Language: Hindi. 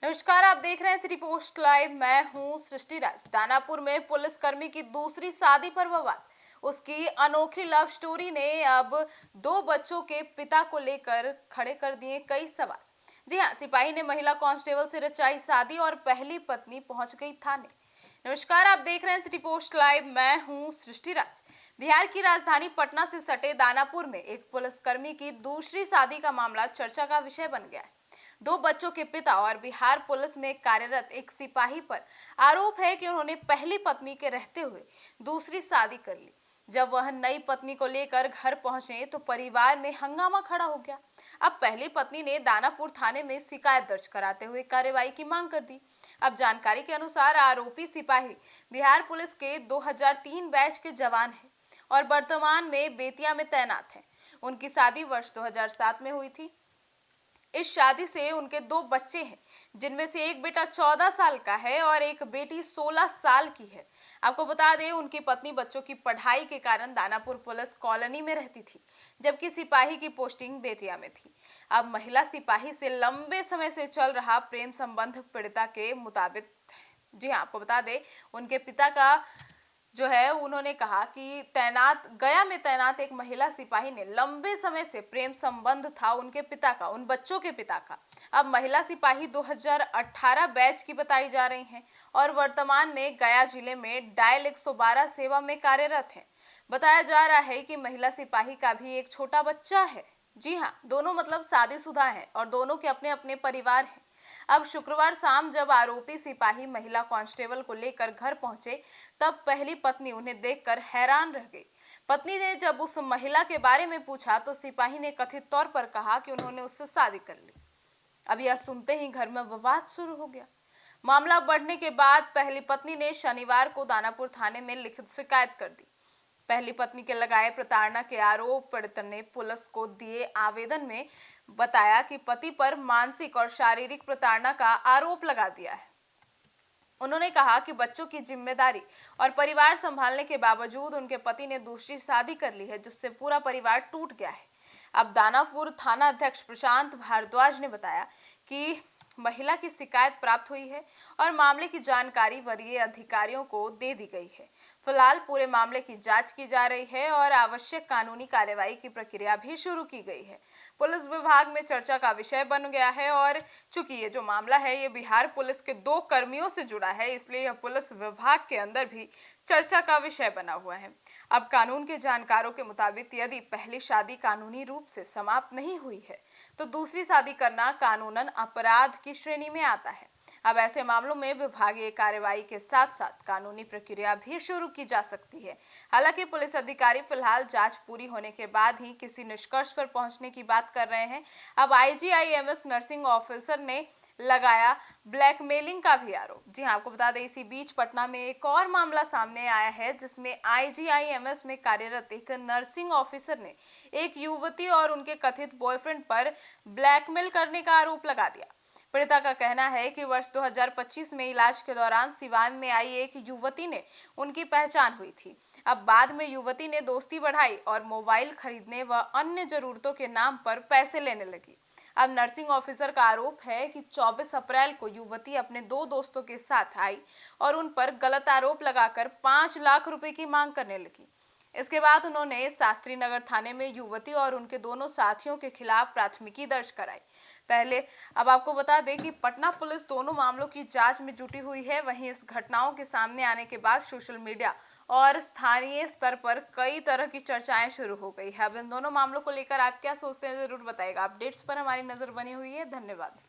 नमस्कार, आप देख रहे हैं सिटी पोस्ट लाइव। मैं हूं सृष्टि राज। दानापुर में पुलिसकर्मी की दूसरी शादी पर विवाद। उसकी अनोखी लव स्टोरी ने अब दो बच्चों के पिता को लेकर खड़े कर दिए कई सवाल। जी हां, सिपाही ने महिला कांस्टेबल से रचाई शादी और पहली पत्नी पहुंच गई थाने। नमस्कार, आप देख रहे हैं सिटी पोस्ट लाइव। मैं हूं सृष्टि राज। बिहार की राजधानी पटना से सटे दानापुर में एक पुलिसकर्मी की दूसरी शादी का मामला चर्चा का विषय बन गया है। दो बच्चों के पिता और बिहार पुलिस में कार्यरत एक सिपाही पर आरोप है कि उन्होंने पहली पत्नी के रहते हुए दूसरी शादी कर ली। जब वह नई पत्नी को लेकर घर पहुंचे तो परिवार में हंगामा खड़ा हो गया। अब पहली पत्नी ने दानापुर थाने में शिकायत दर्ज कराते हुए कार्रवाई की मांग कर दी। अब जानकारी के अनुसार आरोपी सिपाही बिहार पुलिस के 2003 बैच के जवान हैं और वर्तमान में बेतिया में तैनात हैं। उनकी शादी वर्ष 2007 में हुई थी। इस शादी से उनके दो बच्चे हैं, जिनमें से एक बेटा 14 साल का है और एक बेटी 16 साल की है। आपको बता दें, उनकी पत्नी बच्चों की पढ़ाई के कारण दानापुर पुलिस कॉलोनी में रहती थी, जबकि सिपाही की पोस्टिंग बेतिया में थी। अब महिला सिपाही से लंबे समय से चल रहा प्रेम संबंध पीड़िता के मुताबिक, जी हाँ, आपको बता दें, उनके पिता का जो है उन्होंने कहा कि गया में तैनात एक महिला सिपाही ने लंबे समय से प्रेम संबंध था उनके पिता का, उन बच्चों के पिता का। अब महिला सिपाही 2018 बैच की बताई जा रही हैं और वर्तमान में गया जिले में डायल 112 सेवा में कार्यरत हैं। बताया जा रहा है कि महिला सिपाही का भी एक छोटा बच्चा है। जी हाँ, दोनों मतलब शादीशुदा हैं और दोनों के अपने अपने परिवार हैं। अब शुक्रवार शाम जब आरोपी सिपाही महिला कांस्टेबल को लेकर घर पहुंचे, तब पहली पत्नी उन्हें देखकर हैरान रह गई। पत्नी ने जब उस महिला के बारे में पूछा तो सिपाही ने कथित तौर पर कहा कि उन्होंने उससे शादी कर ली। अब यह सुनते ही घर में विवाद शुरू हो गया। मामला बढ़ने के बाद पहली पत्नी ने शनिवार को दानापुर थाने में लिखित शिकायत कर दी। पहली पत्नी के लगाए प्रताड़ना के आरोप पीड़ित ने पुलिस को दिए आवेदन में बताया कि पति पर मानसिक और शारीरिक प्रताड़ना का आरोप लगा दिया है। उन्होंने कहा कि बच्चों की जिम्मेदारी और परिवार संभालने के बावजूद उनके पति ने दूसरी शादी कर ली है, जिससे पूरा परिवार टूट गया है। अब दानापुर थाना अध्यक्ष प्रशांत भारद्वाज ने बताया कि महिला की शिकायत प्राप्त हुई है और मामले की जानकारी वरीय अधिकारियों को दे दी गई है। फिलहाल पूरे मामले की जांच की जा रही है और आवश्यक कानूनी कार्रवाई की प्रक्रिया भी शुरू की गई है। पुलिस विभाग में चर्चा का विषय बन गया है और चूंकि ये जो मामला है ये बिहार पुलिस के दो कर्मियों से जुड़ा है, इसलिए यह पुलिस विभाग के अंदर भी चर्चा का विषय बना हुआ है। अब कानून के जानकारों के मुताबिक यदि पहली शादी कानूनी रूप से समाप्त नहीं हुई है तो दूसरी शादी करना कानूनन अपराध की श्रेणी में आता है। अब ऐसे मामलों में विभागीय कार्रवाई के साथ साथ कानूनी प्रक्रिया भी शुरू की जा सकती है। हालांकि पुलिस अधिकारी फिलहाल जांच पूरी होने के बाद ही किसी निष्कर्ष पर पहुंचने की बात कर रहे हैं। अब आईजीआईएमएस नर्सिंग ऑफिसर ने लगाया ब्लैकमेलिंग का भी आरोप। जी हाँ, आपको बता दें, इसी बीच पटना में एक और मामला सामने आया है, जिसमें आईजीआईएमएस में कार्यरत एक नर्सिंग ऑफिसर ने एक युवती और उनके कथित बॉयफ्रेंड पर ब्लैकमेल करने का आरोप लगा दिया। पीड़िता का कहना है कि वर्ष 2025 में इलाज के दौरान सिवान में आई एक युवती ने उनकी पहचान हुई थी। अब बाद में युवती ने दोस्ती बढ़ाई और मोबाइल खरीदने व अन्य जरूरतों के नाम पर पैसे लेने लगी। अब नर्सिंग ऑफिसर का आरोप है कि 24 अप्रैल को युवती अपने दो दोस्तों के साथ आई और उन पर गलत आरोप लगाकर 5 लाख रुपए की मांग करने लगी। इसके बाद उन्होंने शास्त्री नगर थाने में युवती और उनके दोनों साथियों के खिलाफ प्राथमिकी दर्ज कराई। अब आपको बता दें कि पटना पुलिस दोनों मामलों की जांच में जुटी हुई है। वहीं इस घटनाओं के सामने आने के बाद सोशल मीडिया और स्थानीय स्तर पर कई तरह की चर्चाएं शुरू हो गई है। अब इन दोनों मामलों को लेकर आप क्या सोचते हैं, जरूर बताइएगा। अपडेट्स पर हमारी नजर बनी हुई है। धन्यवाद।